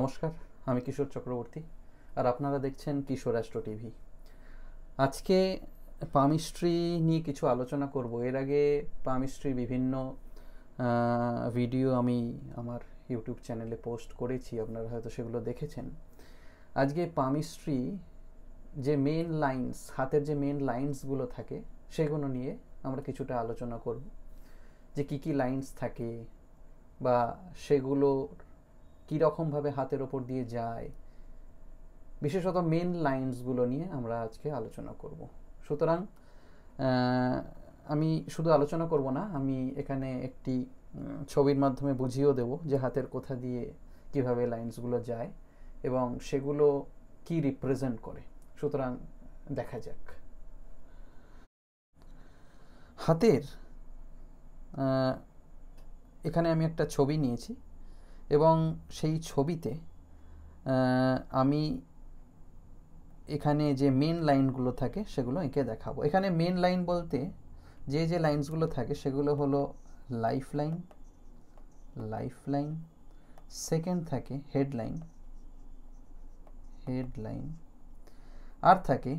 নমস্কার, আমি কিশোর চক্রবর্তী আর আপনারা দেখছেন কিশোর অ্যাস্ট্রো টিভি। আজকে পামিস্ট্রি নিয়ে কিছু আলোচনা করব। এর আগে পামিস্ট্রির বিভিন্ন ভিডিও আমি আমার ইউটিউব চ্যানেলে পোস্ট করেছি, আপনারা হয়তো সেগুলো দেখেছেন। আজকে পামিস্ট্রি যে মেন লাইন্স, হাতের যে মেন লাইন্সগুলো থাকে সেগুলো নিয়ে আমরা কিছুটা আলোচনা করব, যে কী কী লাইন্স থাকে বা সেগুলো কীরকমভাবে হাতের ওপর দিয়ে যায়, বিশেষত মেন লাইন্সগুলো নিয়ে আমরা আজকে আলোচনা করব। সুতরাং আমি শুধু আলোচনা করব না, আমি এখানে একটি ছবির মাধ্যমে বুঝিয়েও দেব যে হাতের কোথা দিয়ে কিভাবে লাইন্সগুলো যায় এবং সেগুলো কি রিপ্রেজেন্ট করে। সুতরাং দেখা যাক। হাতের এখানে আমি একটা ছবি নিয়েছি এবং সেই ছবিতে আমি এখানে যে মেন লাইনগুলো থাকে সেগুলো এঁকে দেখাবো। এখানে মেন লাইন বলতে যে যে লাইন্সগুলো থাকে সেগুলো হলো life line, life line, second থাকে হেডলাইন, হেডলাইন, আর থাকে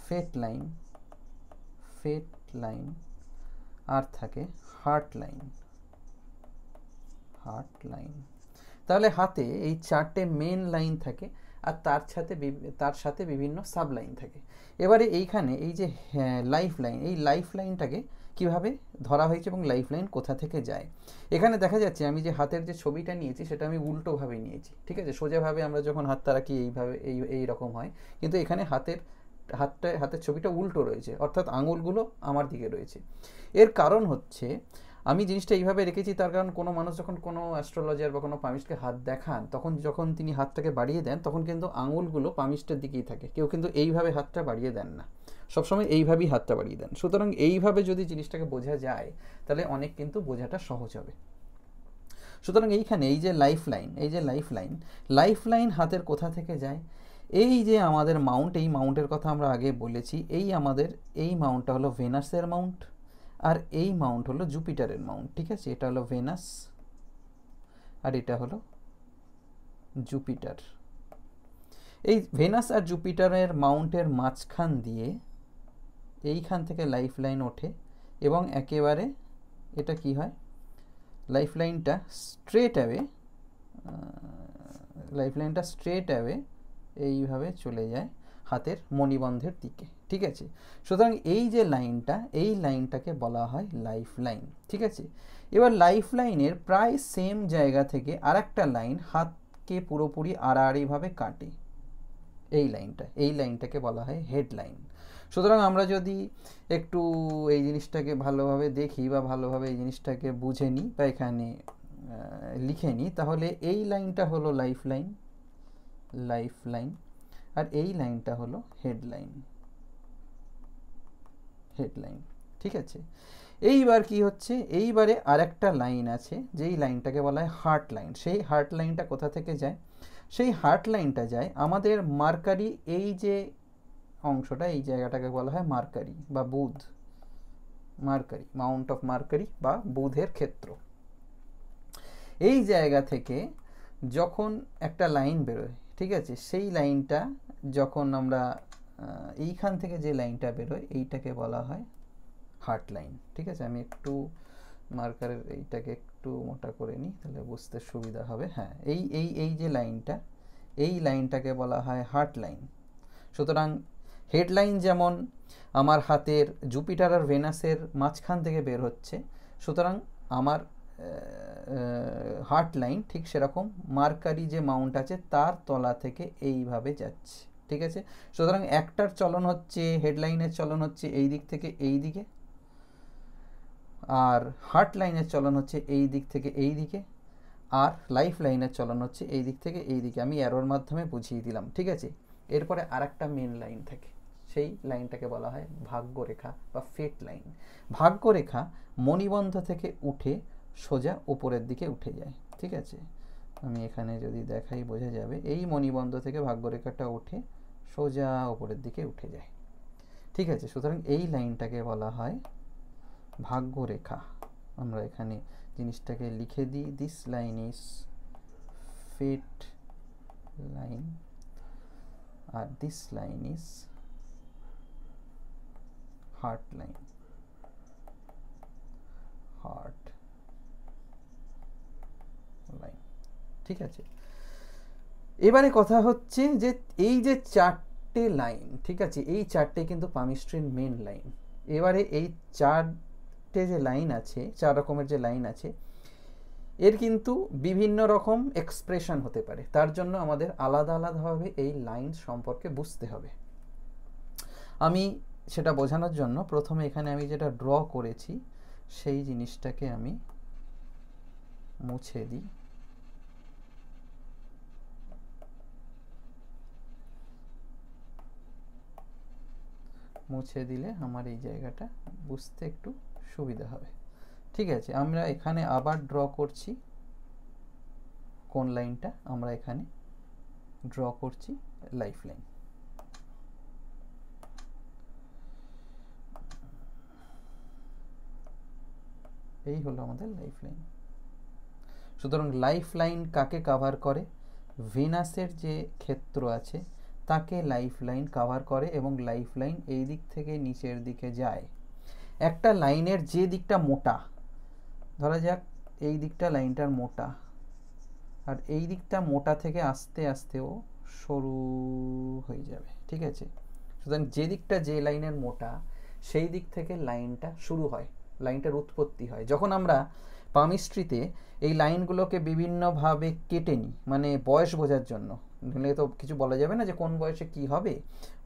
ফেট লাইন, ফেট লাইন, আর থাকে হার্ট লাইন, হার্ট লাইন। তাহলে হাতে এই চারটে মেন লাইন থাকে আর তার সাথে বিভিন্ন সাব লাইন থাকে। এবারে এইখানে এই যে লাইফ লাইন, এই লাইফ লাইনটাকে কিভাবে ধরা হয়েছে এবং লাইফ লাইন কোথা থেকে যায়। এখানে দেখা যাচ্ছে আমি যে হাতের যে ছবিটা নিয়েছি সেটা আমি উল্টোভাবে নিয়েছি, ঠিক আছে। সোজাভাবে আমরা যখন হাতটা রাখি এইভাবে এই রকম হয়, কিন্তু এখানে হাতের ছবিটা উল্টো রয়েছে, অর্থাৎ আঙুলগুলো আমার দিকে রয়েছে। এর কারণ হচ্ছে আমি জিনিসটা এইভাবে রেখেছি, তার কারণ কোনো মানুষ যখন কোনো অ্যাস্ট্রোলজার বা কোনো পামিস্টকে হাত দেখান, তখন যখন তিনি হাতটাকে বাড়িয়ে দেন তখন কিন্তু আঙুলগুলো পামিস্টের দিকেই থাকে। কেউ কিন্তু এইভাবে হাতটা বাড়িয়ে দেন না, সবসময় এইভাবেই হাতটা বাড়িয়ে দেন। সুতরাং এইভাবে যদি জিনিসটাকে বোঝা যায় তাহলে অনেক কিন্তু বোঝাটা সহজ হবে। সুতরাং এইখানে এই যে লাইফ লাইন, এই যে লাইফ লাইন, লাইফ লাইন হাতের কোথা থেকে যায়? এই যে আমাদের মাউন্ট, এই মাউন্টের কথা আমরা আগে বলেছি, এই মাউন্টটা হলো ভেনাসের মাউন্ট আর এই মাউন্ট হলো জুপিটারের মাউন্ট, ঠিক আছে। এটা হলো ভেনাস আর এটা হলো জুপিটার। এই ভেনাস আর জুপিটারের মাউন্টের মাঝখান দিয়ে এইখান থেকে লাইফ লাইন ওঠে এবং একেবারে এটা কি হয়, লাইফ লাইনটা স্ট্রেট অ্যাওয়ে এইভাবে চলে যায় হাতের মণিবন্ধের দিকে, ঠিক আছে। সুতরাং এই যে লাইনটা, এই লাইনটাকে বলা হয় লাইফ লাইন, ঠিক আছে। এবার লাইফ লাইনের প্রায় সেম জায়গা থেকে আরেকটা লাইন হাতকে পুরোপুরি আড়াআড়িভাবে কাটে, এই লাইনটাকে বলা হয় হেডলাইন। সুতরাং আমরা যদি একটু এই জিনিসটাকে ভালোভাবে দেখি বা ভালোভাবে এই জিনিসটাকে বুঝে নিই বা এখানে লিখে নিই, তাহলে এই লাইনটা হলো লাইফ লাইন, লাইফ লাইন, আর এই লাইনটা হলো হেডলাইন, হেডলাইন, ঠিক আছে। এইবার কি হচ্ছে, এইবারে আরেকটা লাইন আছে যেই লাইনটাকে বলা হয় হার্ট লাইন। সেই হার্ট লাইনটা কোথা থেকে যায়? সেই হার্ট লাইনটা যায় আমাদের মার্কারি, এই যে অংশটা, এই জায়গাটাকে বলা হয় মার্কারি বা বুধ, মার্কারি, মাউন্ট অফ মার্কারি বা বুধের ক্ষেত্র। এই জায়গা থেকে যখন একটা লাইন বেরোয়, ঠিক আছে, সেই লাইনটা যখন আমরা এইখান থেকে যে লাইনটা বেরোয় এইটাকে বলা হয় হার্ট লাইন, ঠিক আছে। আমি একটু মার্কারের এইটাকে একটু মোটা করে নিই, তাহলে বুঝতে সুবিধা হবে। হ্যাঁ, এই যে লাইনটা, এই লাইনটাকে বলা হয় হার্ট লাইন। সুতরাং হেডলাইন যেমন আমার হাতের জুপিটার আর ভেনাসের মাঝখান থেকে বের হচ্ছে, সুতরাং আমার হার্ট লাইন ঠিক সেরকম মার্কারি যে মাউন্ট আছে তার তলা থেকে এইভাবে যাচ্ছে, ঠিক আছে। সুতরাং একটার চলন হচ্ছে, হেডলাইনের চলন হচ্ছে এই দিক থেকে এই দিকে, আর হার্ট লাইনের চলন হচ্ছে এই দিক থেকে এই দিকে, আর লাইফ লাইনের চলন হচ্ছে এই দিক থেকে এই দিকে। আমি অ্যারোর মাধ্যমে বুঝিয়ে দিলাম, ঠিক আছে। এরপরে আরেকটা মেন লাইন থাকে, সেই লাইনটাকে বলা হয় ভাগ্যরেখা বা ফেট লাইন। ভাগ্যরেখা মণিবন্ধ থেকে উঠে সোজা উপরের দিকে উঠে যায়, ঠিক আছে। আমি এখানে যদি দেখাই বোঝা যাবে, এই মণিবন্ধ থেকে ভাগ্যরেখাটা উঠে সোজা উপরের দিকে উঠে যায়, ঠিক আছে। সুতরাং এই লাইনটাকে বলা হয় ভাগ্যরেখা। আমরা এখানে জিনিসটাকে লিখে দিই, this line is fate line, আর this line is heart line, heart line, ঠিক আছে। এবারে কথা হচ্ছে যে এই যে চারটে লাইন, ঠিক আছে, এই চারটে কিন্তু পামিস্ট্রির মেন লাইন। এবারে এই চারটে যে লাইন আছে, 4 রকমের যে লাইন আছে, এর কিন্তু বিভিন্ন রকম এক্সপ্রেশন হতে পারে। তার জন্য আমাদের আলাদা আলাদাভাবে এই লাইন সম্পর্কে বুঝতে হবে। আমি সেটা বোঝানোর জন্য প্রথমে এখানে আমি যেটা ড্র করেছি সেই জিনিসটাকে আমি মুছে দিই। মুছে দিলে আমার এই জায়গাটা বুঝতে একটু সুবিধা হবে, ঠিক আছে। আমরা এখানে আবার ড্র করছি কোন লাইনটা, আমরা এখানে ড্র করছি লাইফ লাইন। এই হলো আমাদের লাইফ লাইন। সুতরাং লাইফ লাইন কাকে কভার করে? ভিনাসের যে ক্ষেত্র আছে তাকে লাইফ লাইন কভার করে, এবং লাইফ লাইন এই দিক থেকে নিচের দিকে যায়। একটা লাইনের যে দিকটা মোটা, ধরা যাক এই দিকটা লাইনটার মোটা, আর এই দিকটা মোটা থেকে আস্তে আস্তে ও সরু হয়ে যাবে, ঠিক আছে। সুতরাং যে দিকটা যে লাইনের মোটা সেই দিক থেকে লাইনটা শুরু হয়, লাইনটার উৎপত্তি হয়। যখন আমরা পামিস্ট্রিতে এই লাইনগুলোকে বিভিন্নভাবে কেটে নিই, মানে বয়স বোঝার জন্য, নইলে তো কিছু বলা যাবে না যে কোন বয়সে কি হবে,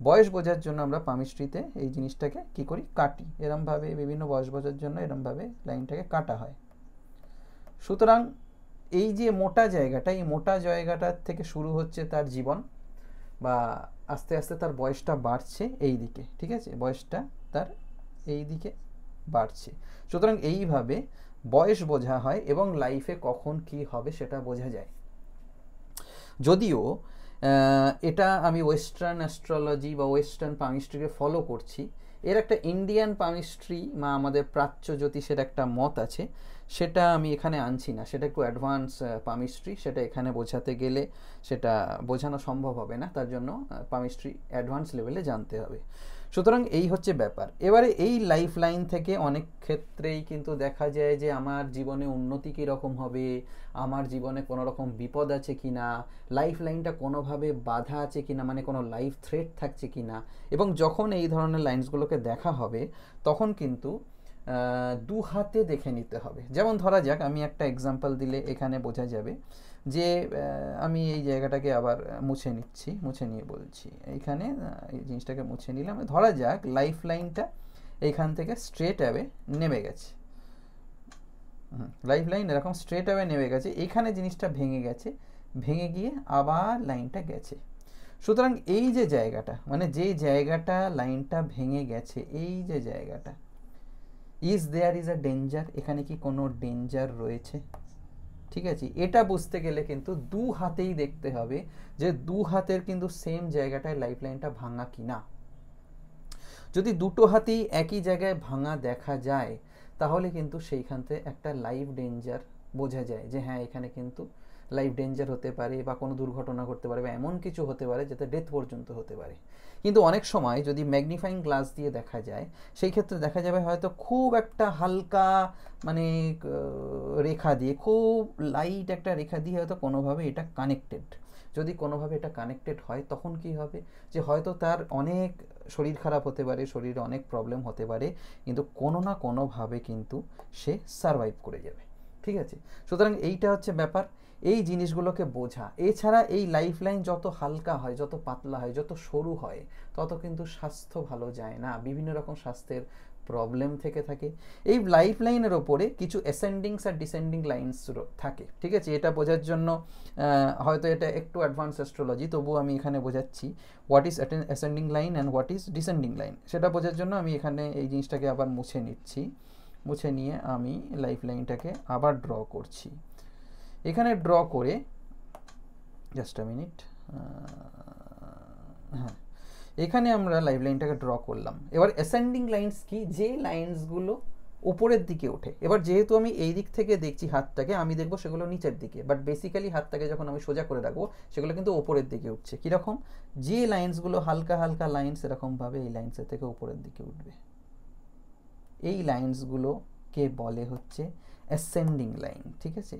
বয়স বোঝার জন্য আমরা পামিস্ট্রিতে এই জিনিসটাকে কি করি, কাটি। এরমভাবে বিভিন্ন বয়স বোঝার জন্য এরমভাবে লাইনটাকে কাটা হয়। সুতরাং এই যে মোটা জায়গাটা, এই মোটা জায়গাটার থেকে শুরু হচ্ছে তার জীবন, বা আস্তে আস্তে তার বয়সটা বাড়ছে এই দিকে, ঠিক আছে, বয়সটা তার এই দিকে বাড়ছে। সুতরাং এইভাবে বয়স বোঝা হয় এবং লাইফে কখন কি হবে সেটা বোঝা যায়। যদিও এটা আমি ওয়েস্টার্ন অ্যাস্ট্রোলজি বা ওয়েস্টার্ন পামিস্ট্রিকে ফলো করছি, এর একটা ইন্ডিয়ান পামিস্ট্রি বা আমাদের প্রাচ্য জ্যোতিষের একটা মত আছে, সেটা আমি এখানে আনছি না। সেটা একটু অ্যাডভান্স পামিস্ট্রি, সেটা এখানে বোঝাতে গেলে সেটা বোঝানো সম্ভব হবে না, তার জন্য পামিস্ট্রি অ্যাডভান্স লেভেলে জানতে হবে। সুতরাং এই হচ্ছে ব্যাপার। এবারে এই লাইফ লাইন থেকে অনেক ক্ষেত্রেই কিন্তু দেখা যায় যে আমার জীবনে উন্নতি কীরকম হবে, আমার জীবনে কোনো রকম বিপদ আছে কি না, লাইফ লাইনটা কোনোভাবে বাধা আছে কি না, মানে কোনো লাইফ থ্রেট থাকছে কি না। এবং যখন এই ধরনের লাইন্সগুলোকে দেখা হবে তখন কিন্তু দু হাতে দেখে নিতে হবে। যেমন ধরা যাক, আমি একটা এক্সাম্পল দিলে এখানে বোঝা যাবে যে আমি এই জায়গাটাকে আবার মুছে নিচ্ছি, মুছে নিয়ে বলছি। এইখানে এই জিনিসটাকে মুছে নিলাম। ধরা যাক লাইফ লাইনটা এইখান থেকে স্ট্রেট অ্যাওয়ে নেমে গেছে, লাইফ লাইন এরকম স্ট্রেট অ্যাওয়ে নেমে গেছে, এইখানে জিনিসটা ভেঙে গেছে, ভেঙে গিয়ে আবার লাইনটা গেছে। সুতরাং এই যে জায়গাটা, মানে যে জায়গাটা লাইনটা ভেঙে গেছে, এই যে জায়গাটা, is there is a danger, এখানে কি কোনো ডেঞ্জার রয়েছে, ঠিক আছে। এটা বুঝতে গেলে কিন্তু দু হাতেই দেখতে হবে যে দু হাতের কিন্তু সেম জায়গাটায় লাইফ লাইনটা ভাঙা কিনা। যদি দুটো হাতেই একই জায়গায় ভাঙা দেখা যায় তাহলে কিন্তু সেইখান থেকে একটা লাইফ ডেঞ্জার বোঝা যায় যে হ্যাঁ এখানে কিন্তু লাইফ ডেঞ্জার হতে পারে, বা কোনো দুর্ঘটনা ঘটতে পারে, বা এমন কিছু হতে পারে যেটা ডেথ পর্যন্ত হতে পারে। কিন্তু অনেক সময় যদি ম্যাগনিফাইং গ্লাস দিয়ে দেখা যায়, সেই ক্ষেত্রে দেখা যাবে হয়তো খুব একটা হালকা মানে রেখা দিয়ে, খুব লাইট একটা রেখা দিয়ে হয়তো কোনোভাবে এটা কানেক্টেড। যদি কোনোভাবে এটা কানেক্টেড হয় তখন কি হবে, যে হয়তো তার অনেক শরীর খারাপ হতে পারে, শরীরে অনেক প্রবলেম হতে পারে, কিন্তু কোনো না কোনোভাবে কিন্তু সে সারভাইভ করে যাবে, ঠিক আছে। সুতরাং এইটা হচ্ছে ব্যাপার, এই জিনিসগুলোকে বোঝা। এছাড়া এই লাইফ লাইন যত হালকা হয়, যত পাতলা হয়, যত সরু হয়, তত কিন্তু স্বাস্থ্য ভালো যায় না, বিভিন্ন রকম স্বাস্থ্যের প্রবলেম থেকে থাকে। এই লাইফ লাইনের ওপরে কিছু অ্যাসেন্ডিংস আর ডিসেন্ডিং লাইন্স থাকে, ঠিক আছে। এটা বোঝার জন্য হয়তো এটা একটু অ্যাডভান্স অ্যাস্ট্রোলজি, তবুও আমি এখানে বোঝাচ্ছি what is ascending line and what is descending line. সেটা বোঝার জন্য আমি এখানে এই জিনিসটাকে আবার মুছে নিচ্ছি। মুছে নিয়ে আমি লাইফ লাইনটাকে আবার ড্র করছি। এখানে ড্র করে জাস্ট আ মিনিট, হ্যাঁ, এখানে আমরা লাইফ লাইনটাকে ড্র করলাম। এবার অ্যাসেন্ডিং লাইন্স কি, যে লাইন্সগুলো ওপরের দিকে ওঠে। এবার যেহেতু আমি এই দিক থেকে দেখছি হাতটাকে, আমি দেখবো সেগুলো নিচের দিকে, বাট বেসিক্যালি হাতটাকে যখন আমি সোজা করে রাখবো সেগুলো কিন্তু ওপরের দিকে উঠছে। কীরকম? যে লাইন্সগুলো হালকা হালকা লাইন্স, এরকমভাবে এই লাইন্সের থেকে উপরের দিকে উঠবে। এই লাইন্সগুলোকে বলে হচ্ছে অ্যাসেন্ডিং লাইন, ঠিক আছে?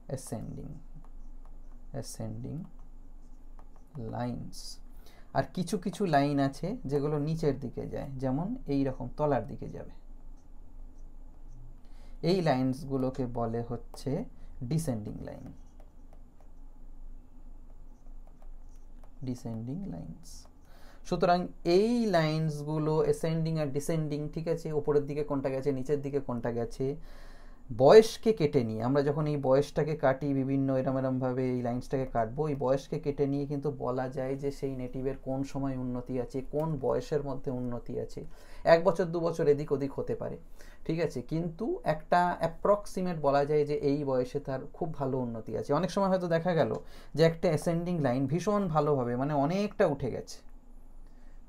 Ascending lines. আর কিছু কিছু লাইন আছে যেগুলো নিচের দিকে যায়, যেমন এই রকম তলার দিকে যাবে। এই লাইন্সগুলোকে বলে হচ্ছে ডিসেন্ডিং লাইন। Descending lines. সুতরাং এই লাইন্সগুলো অ্যাসেন্ডিং আর ডিসেন্ডিং, ঠিক আছে? উপরের দিকে কোনটা গেছে, নিচের দিকে কোনটা গেছে, বয়সকে কেটে নিয়ে আমরা যখন এই বয়সটাকে কাটি, বিভিন্ন এরমভাবে এই লাইন্সটাকে কাটবো, এই বয়সকে কেটে নিয়ে কিন্তু বলা যায় যে সেই নেটিভের কোন সময় উন্নতি আছে, কোন বয়সের মধ্যে উন্নতি আছে। 1 বছর 2 বছর এদিক ওদিক হতে পারে, ঠিক আছে, কিন্তু একটা অ্যাপ্রক্সিমেট বলা যায় যে এই বয়সে তার খুব ভালো উন্নতি আছে। অনেক সময় হয়তো দেখা গেল যে একটা অ্যাসেন্ডিং লাইন ভীষণ ভালোভাবে, মানে অনেকটা উঠে গেছে,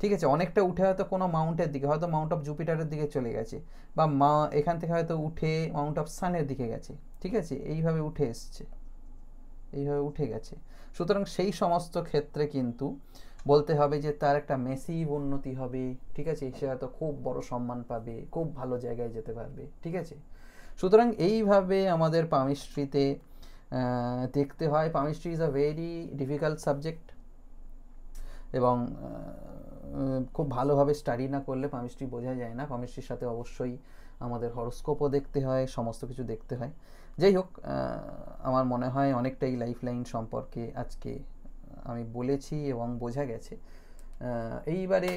ঠিক আছে, অনেকটা উঠে হয়তো কোনো মাউন্টের দিকে, হয়তো মাউন্ট অফ জুপিটারের দিকে চলে গেছে, বা এখান থেকে হয়তো উঠে মাউন্ট অফ সানের দিকে গেছে, ঠিক আছে, এইভাবে উঠে এসছে, এইভাবে উঠে গেছে। সুতরাং সেই সমস্ত ক্ষেত্রে কিন্তু বলতে হবে যে তার একটা মেসিভ উন্নতি হবে, ঠিক আছে, সে হয়তো খুব বড় সম্মান পাবে, খুব ভালো জায়গায় যেতে পারবে, ঠিক আছে। সুতরাং এইভাবে আমাদের পামিস্ট্রিতে দেখতে হয়। Palmistry is a very difficult subject, এবং খুব ভালোভাবে স্টাডি না করলে পামিস্ট্রি বোঝা যায় না। পামিস্ট্রির সাথে অবশ্যই আমাদের হরোস্কোপও দেখতে হয়, সমস্ত কিছু দেখতে হয়। যাই হোক, আমার মনে হয় অনেকটাই লাইফ লাইন সম্পর্কে আজকে আমি বলেছি এবং বোঝা গেছে। এইবারে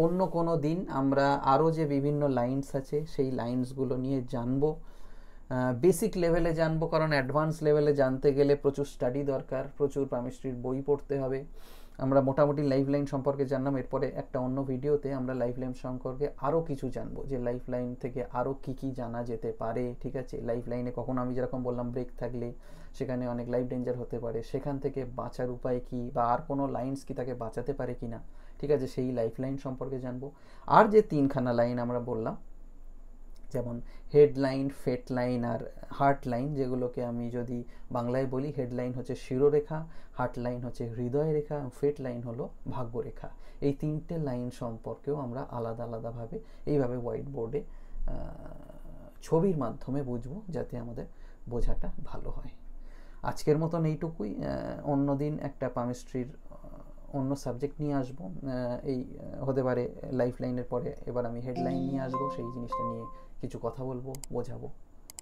অন্য কোনো দিন আমরা আরও যে বিভিন্ন লাইন্স আছে সেই লাইন্সগুলো নিয়ে জানবো, বেসিক লেভেলে জানবো, কারণ অ্যাডভান্স লেভেলে জানতে গেলে প্রচুর স্টাডি দরকার, প্রচুর পামিস্ট্রির বই পড়তে হবে। আমরা মোটামুটি লাইফ লাইন সম্পর্কে জানলাম, এরপরে একটা অন্য ভিডিওতে আমরা লাইফ লাইন সম্পর্কে আরও কিছু জানবো, যে লাইফ লাইন থেকে আরও কী কী জানা যেতে পারে, ঠিক আছে। লাইফ লাইনে কখনো আমি যেরকম বললাম ব্রেক থাকলে সেখানে অনেক লাইফ ডেঞ্জার হতে পারে, সেখান থেকে বাঁচার উপায় কী, বা আর কোনো লাইন্স কি তাকে বাঁচাতে পারে কি না, ঠিক আছে, সেই লাইফ লাইন সম্পর্কে জানবো। আর যে 3খানা লাইন আমরা বললাম, যেমন হেডলাইন, ফেট লাইন আর হার্ট লাইন, যেগুলোকে আমি যদি বাংলায় বলি, হেডলাইন হচ্ছে শিরোরেখা, হার্ট লাইন হচ্ছে হৃদয় রেখা, ফেট লাইন হলো ভাগ্যরেখা। এই 3টে লাইন সম্পর্কেও আমরা আলাদা আলাদাভাবে এইভাবে হোয়াইট বোর্ডে ছবির মাধ্যমে বুঝবো, যাতে আমাদের বোঝাটা ভালো হয়। আজকের মতন এইটুকুই। অন্যদিন একটা পামিস্ট্রির অন্য সাবজেক্ট নিয়ে আসবো, এই হতে পারে লাইফ লাইনের পরে এবার আমি হেডলাইন নিয়ে আসবো, সেই জিনিসটা নিয়ে কিছু কথা বলবো, বোঝাবো।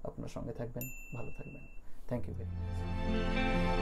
আপনার সঙ্গে থাকবেন, ভালো থাকবেন। Thank you very much.